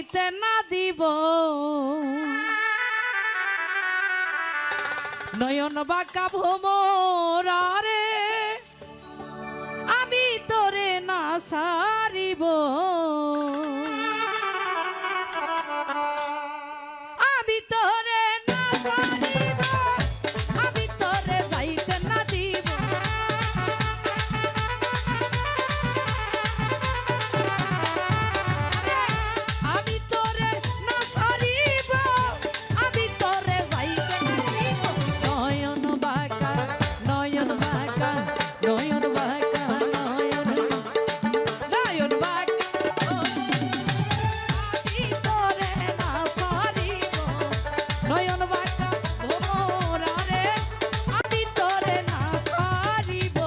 যাইতে না দিব নয়ন বাঁকা ভোমরা রে আমি তোরে না সারিব আমি তোরে না সারিব আমি তোরে যাইতে না দিব আমি তোরে না সারিব আমি তোরে যাইতে না দিব নয়ন বাঁকা নয়ন বাঁকা নয়ন বাঁকা নয়ন নয়ন বাঁকা আমি তোরে না সারিব নয়ন বাঁকা ভোমরা রে আমি তোরে না সারিব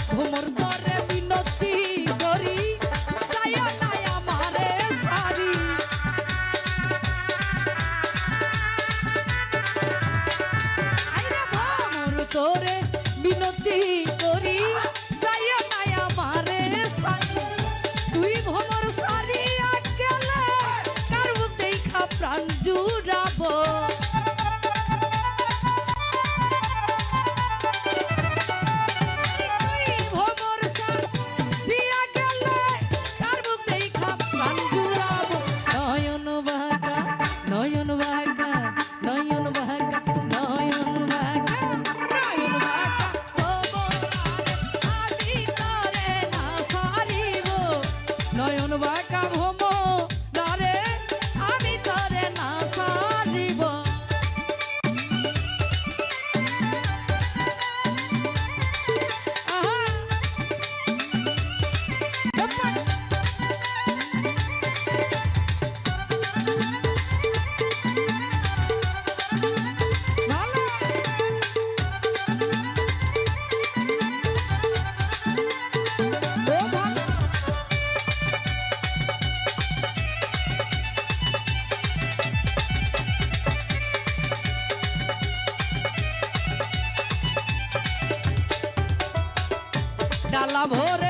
ভোমর করে বিনতি করি যায় না আমারে সারি আইরে ভোমর করে বিনতি করি যায় না আমারে সারি তুই ভোমর সারি গেলে কার মুখ দেখা প্রাণ জুড়াবো নয়ন বাঁকা নয়ন বাঁকা নয়ন বাঁকা নয়ন বাঁকা আমি তোরে না সারিব নয়ন বাঁকা ভোমরা রে আমি তোরে না সারিব ডালা ভরে